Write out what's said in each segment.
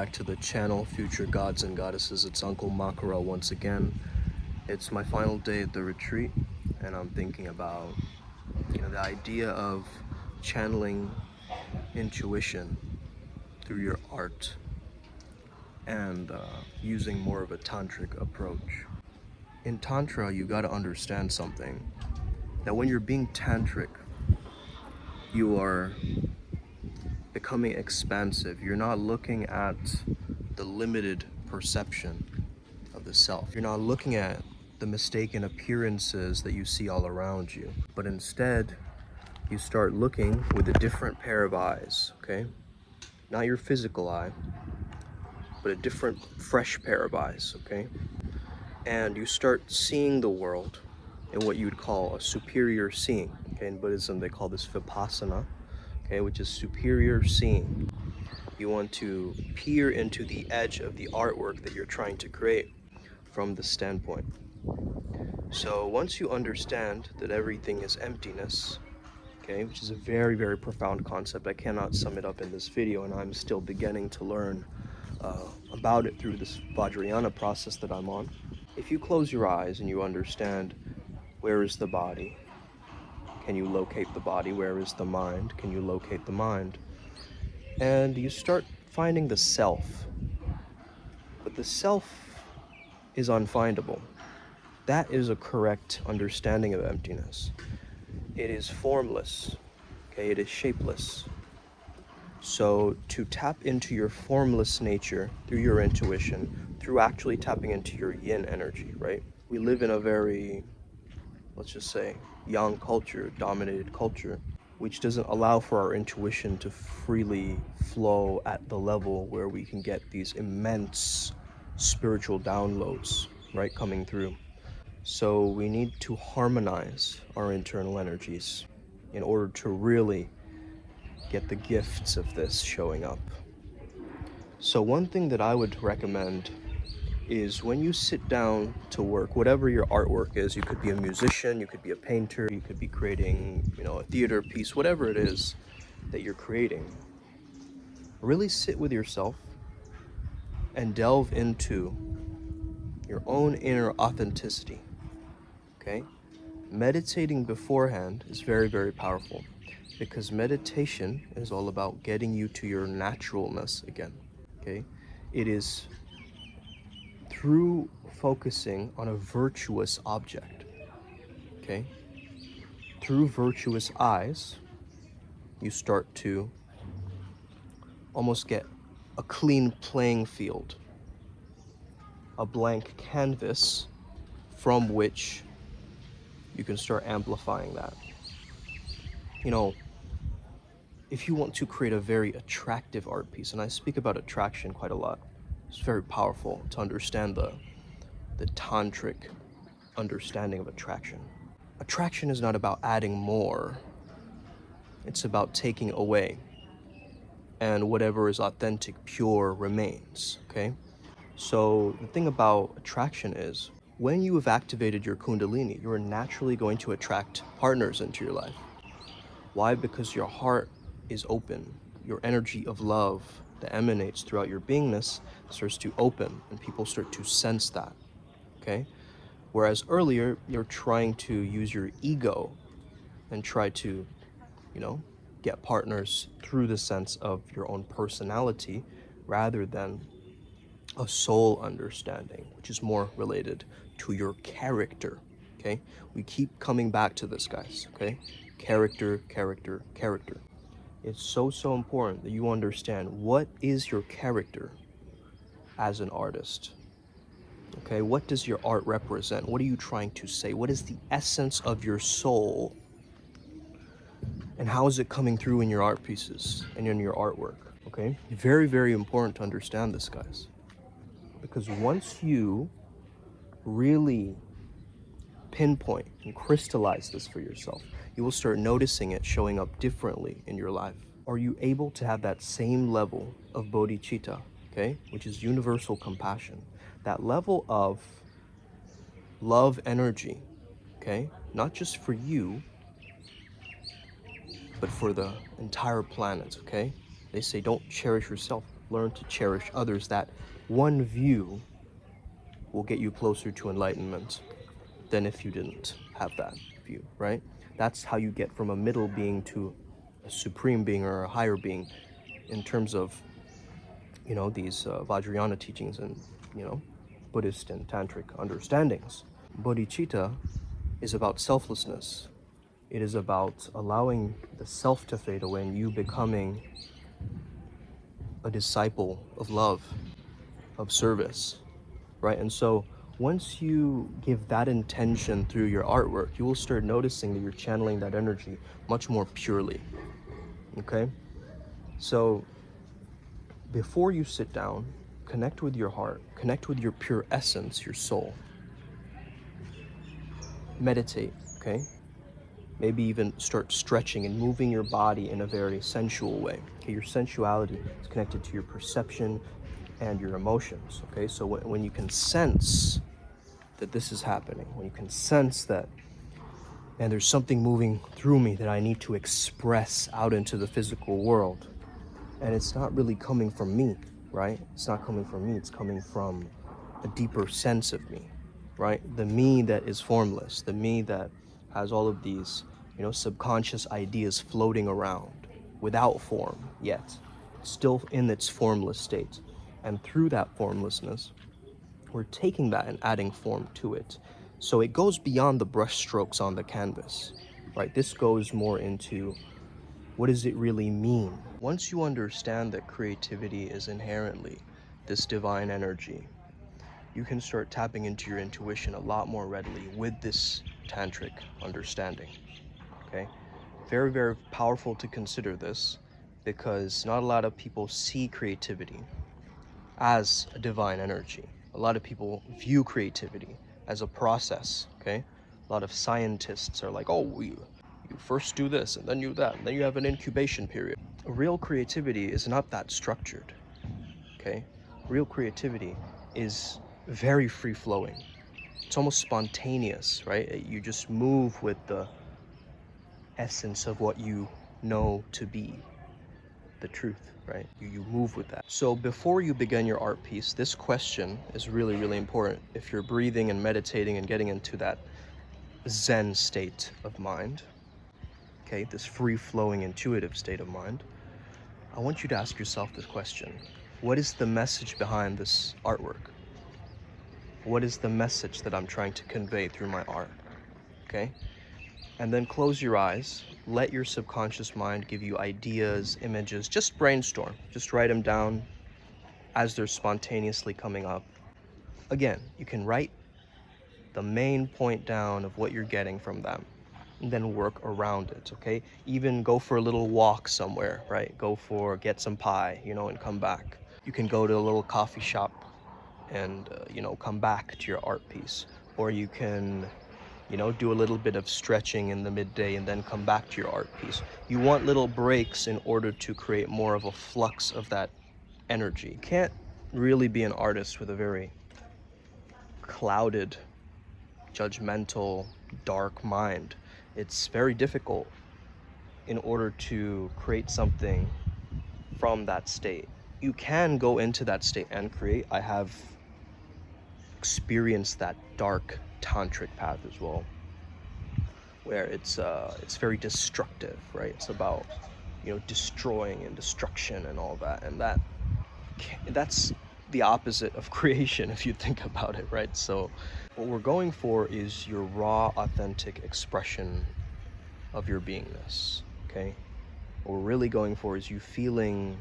back to the channel, future gods and goddesses. It's Uncle Makara once again. It's my final day at the retreat, and I'm thinking about, the idea of channeling intuition through your art and using more of a tantric approach. In Tantra, you got to understand something. That when you're being tantric, you are becoming expansive. You're not looking at the limited perception of the self. You're not looking at the mistaken appearances that you see all around you. But instead, you start looking with a different pair of eyes, okay? Not your physical eye, but a different, fresh pair of eyes, okay? And you start seeing the world in what you would call a superior seeing. Okay, in Buddhism, they call this vipassana, okay, which is superior seeing. You want to peer into the edge of the artwork that you're trying to create from the standpoint. So once you understand that everything is emptiness, okay, which is a very, very profound concept. I cannot sum it up in this video, and I'm still beginning to learn about it through this Vajrayana process that I'm on. If you close your eyes and you understand where is the body, can you locate the body? Where is the mind? Can you locate the mind? And you start finding the self. But the self is unfindable. That is a correct understanding of emptiness. It is formless, okay? It is shapeless. So to tap into your formless nature through your intuition, through actually tapping into your yin energy, right? We live in a very, let's just say, yang culture, dominated culture, which doesn't allow for our intuition to freely flow at the level where we can get these immense spiritual downloads, right, coming through. So we need to harmonize our internal energies in order to really get the gifts of this showing up. So one thing that I would recommend is when you sit down to work, whatever your artwork is, you could be a musician, you could be a painter, you could be creating, a theater piece, whatever it is that you're creating, really sit with yourself and delve into your own inner authenticity, okay? Meditating beforehand is very, very powerful because meditation is all about getting you to your naturalness again, okay? It is through focusing on a virtuous object, okay? Through virtuous eyes, you start to almost get a clean playing field, a blank canvas from which you can start amplifying that. If you want to create a very attractive art piece, and I speak about attraction quite a lot, it's very powerful to understand the tantric understanding of attraction. Attraction is not about adding more, it's about taking away, and whatever is authentic, pure remains, okay? So the thing about attraction is, when you have activated your kundalini, you are naturally going to attract partners into your life. Why? Because your heart is open. Your energy of love that emanates throughout your beingness starts to open, and people start to sense that, okay? Whereas earlier, you're trying to use your ego and try to, get partners through the sense of your own personality rather than a soul understanding, which is more related to your character, okay? We keep coming back to this, guys, okay? Character, character, character. It's so important that you understand what is your character as an artist, okay? What does your art represent? What are you trying to say? What is the essence of your soul? And how is it coming through in your art pieces and in your artwork, okay? Very, very important to understand this, guys. Because once you really pinpoint and crystallize this for yourself, you will start noticing it showing up differently in your life. Are you able to have that same level of bodhicitta, okay, which is universal compassion, that level of love energy, okay, not just for you, but for the entire planet, okay? They say don't cherish yourself, learn to cherish others, that one view will get you closer to enlightenment than if you didn't have that view, right? That's how you get from a middle being to a supreme being or a higher being in terms of, these Vajrayana teachings and, Buddhist and Tantric understandings. Bodhicitta is about selflessness. It is about allowing the self to fade away and you becoming a disciple of love, of service, right? And so once you give that intention through your artwork, you will start noticing that you're channeling that energy much more purely, okay? So before you sit down, connect with your heart, connect with your pure essence, your soul. Meditate, okay? Maybe even start stretching and moving your body in a very sensual way. Okay, your sensuality is connected to your perception and your emotions, okay? So when you can sense that this is happening, when you can sense that, and there's something moving through me that I need to express out into the physical world, and it's not really coming from me, right? It's not coming from me, it's coming from a deeper sense of me, right? The me that is formless, the me that has all of these, subconscious ideas floating around without form yet, still in its formless state. And through that formlessness, we're taking that and adding form to it. So it goes beyond the brush strokes on the canvas, right? This goes more into what does it really mean? Once you understand that creativity is inherently this divine energy, you can start tapping into your intuition a lot more readily with this tantric understanding, okay? Very, very powerful to consider this, because not a lot of people see creativity as a divine energy. A lot of people view creativity as a process, okay? A lot of scientists are like, oh, you first do this, and then you that, and then you have an incubation period. Real creativity is not that structured, okay? Real creativity is very free-flowing. It's almost spontaneous, right? You just move with the essence of what you know to be the truth, right? You move with that. So before you begin your art piece, this question is really, really important. If you're breathing and meditating and getting into that Zen state of mind, okay, this free-flowing intuitive state of mind, I want you to ask yourself this question. What is the message behind this artwork? What is the message that I'm trying to convey through my art? Okay? And then close your eyes. Let your subconscious mind give you ideas, images. Just brainstorm. Just write them down as they're spontaneously coming up. Again, you can write the main point down of what you're getting from them, and then work around it, okay? Even go for a little walk somewhere, right? Get some pie, and come back. You can go to a little coffee shop and, come back to your art piece. Or you can, do a little bit of stretching in the midday and then come back to your art piece. You want little breaks in order to create more of a flux of that energy. You can't really be an artist with a very clouded, judgmental, dark mind. It's very difficult in order to create something from that state. You can go into that state and create. I have experienced that dark tantric path as well, where it's very destructive, right? It's about, destroying and destruction and all that, and that's the opposite of creation if you think about it, right? So what we're going for is your raw, authentic expression of your beingness, okay? What we're really going for is you feeling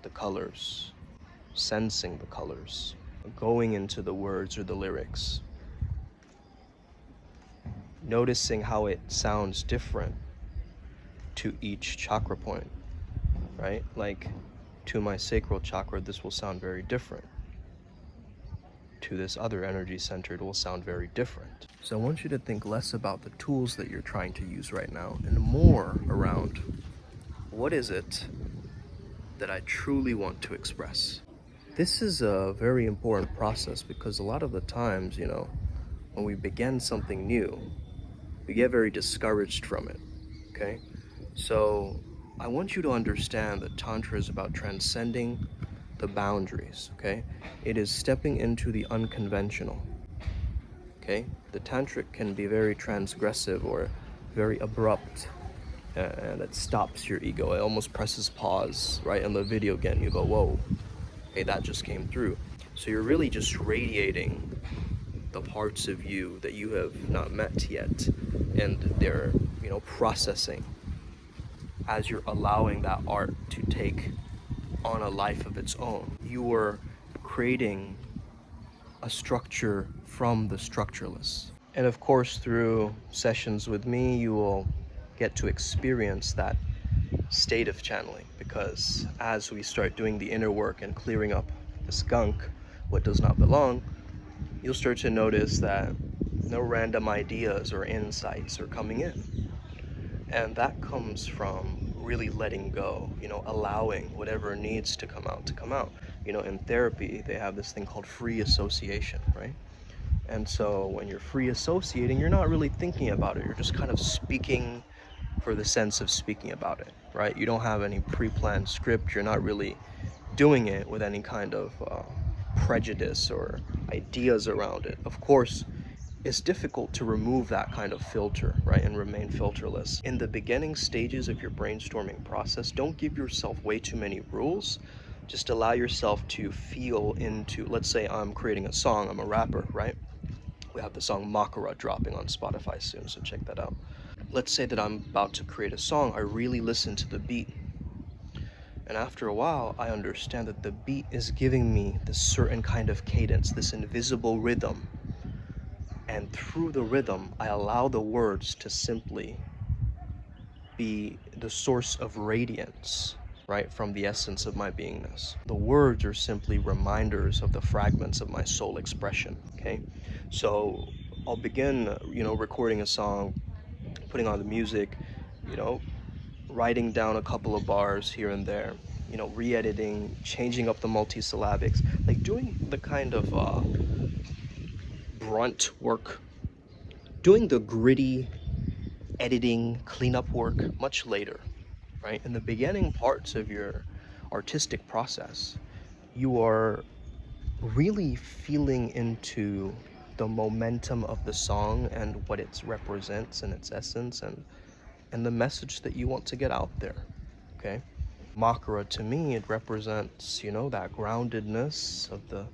the colors, sensing the colors, going into the words or the lyrics, noticing how it sounds different to each chakra point, right? Like, to my sacral chakra, this will sound very different. To this other energy center, it will sound very different. So I want you to think less about the tools that you're trying to use right now and more around what is it that I truly want to express. This is a very important process because a lot of the times, when we begin something new, we get very discouraged from it, okay? So I want you to understand that Tantra is about transcending the boundaries, okay? It is stepping into the unconventional, okay? The Tantric can be very transgressive or very abrupt, and it stops your ego. It almost presses pause, right? In the video again, you go, whoa, hey, that just came through. So you're really just radiating the parts of you that you have not met yet, and they're, processing as you're allowing that art to take on a life of its own. You are creating a structure from the structureless. And of course, through sessions with me, you will get to experience that state of channeling, because as we start doing the inner work and clearing up the skunk, what does not belong, you'll start to notice that no random ideas or insights are coming in. And that comes from really letting go, allowing whatever needs to come out to come out. In therapy, they have this thing called free association, right? And so when you're free associating, you're not really thinking about it. You're just kind of speaking for the sense of speaking about it, right? You don't have any pre-planned script. You're not really doing it with any kind of prejudice or ideas around it. Of course, it's difficult to remove that kind of filter, right, and remain filterless. In the beginning stages of your brainstorming process, don't give yourself way too many rules. Just allow yourself to feel into, let's say I'm creating a song, I'm a rapper, right? We have the song Makara dropping on Spotify soon, so check that out. Let's say that I'm about to create a song, I really listen to the beat. And after a while, I understand that the beat is giving me this certain kind of cadence, this invisible rhythm. And through the rhythm, I allow the words to simply be the source of radiance, right, from the essence of my beingness. The words are simply reminders of the fragments of my soul expression, okay? So I'll begin, recording a song, putting on the music, writing down a couple of bars here and there, re-editing, changing up the multisyllabics, like doing the kind of brunt work, doing the gritty editing, cleanup work much later, right? In the beginning parts of your artistic process, you are really feeling into the momentum of the song and what it represents in its essence, and the message that you want to get out there, okay? Makara, to me, it represents, that groundedness of the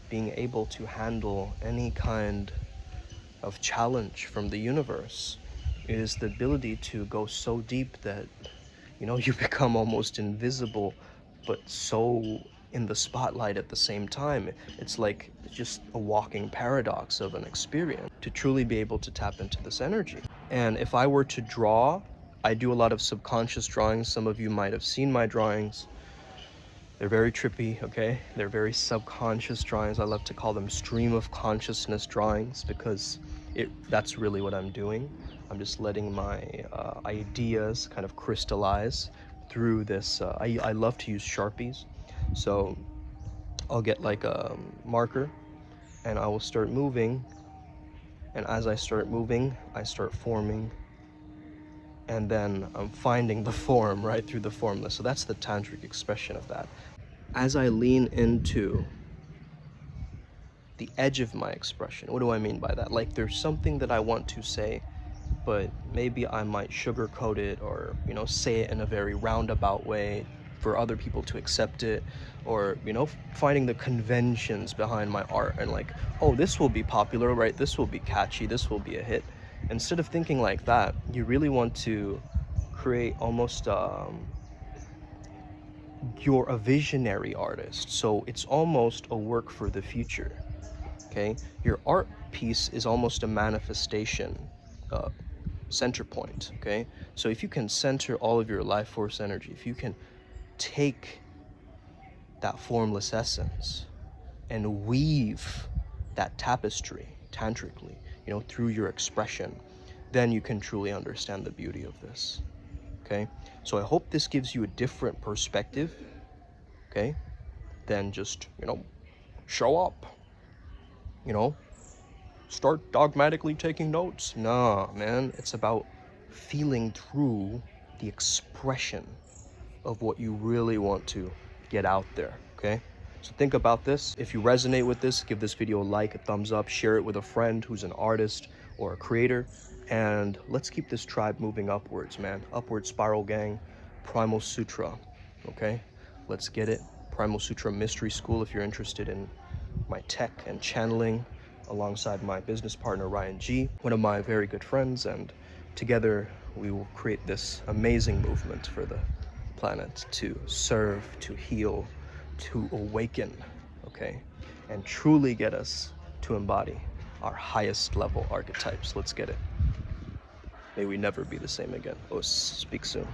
being able to handle any kind of challenge from the universe. It is the ability to go so deep that, you become almost invisible, but so in the spotlight at the same time. It's like just a walking paradox of an experience to truly be able to tap into this energy. And if I were to draw, I do a lot of subconscious drawings. Some of you might have seen my drawings. They're very trippy, okay? They're very subconscious drawings. I love to call them stream of consciousness drawings, because that's really what I'm doing. I'm just letting my ideas kind of crystallize through this. I love to use Sharpies. So I'll get like a marker and I will start moving. And as I start moving, I start forming. And then I'm finding the form right through the formless. So that's the tantric expression of that. As I lean into the edge of my expression, what do I mean by that? Like there's something that I want to say, but maybe I might sugarcoat it or, say it in a very roundabout way for other people to accept it, or, finding the conventions behind my art and like, oh, this will be popular, right? This will be catchy, this will be a hit. Instead of thinking like that, you really want to create almost you're a visionary artist, so it's almost a work for the future, okay? Your art piece is almost a manifestation center point, okay? So if you can center all of your life force energy, if you can take that formless essence and weave that tapestry tantrically, through your expression, then you can truly understand the beauty of this, okay? So I hope this gives you a different perspective, okay, than just, show up, start dogmatically taking notes. Nah, man, it's about feeling through the expression of what you really want to get out there, okay? So think about this. If you resonate with this, give this video a like, a thumbs up, share it with a friend who's an artist or a creator, and let's keep this tribe moving upwards, man. Upward spiral gang, Primal Sutra, okay? Let's get it. Primal Sutra Mystery School if you're interested in my tech and channeling, alongside my business partner Ryan G, one of my very good friends, and together we will create this amazing movement for the planet to serve, to heal, to awaken, okay, and truly get us to embody our highest level archetypes. Let's get it. May we never be the same again. Speak soon.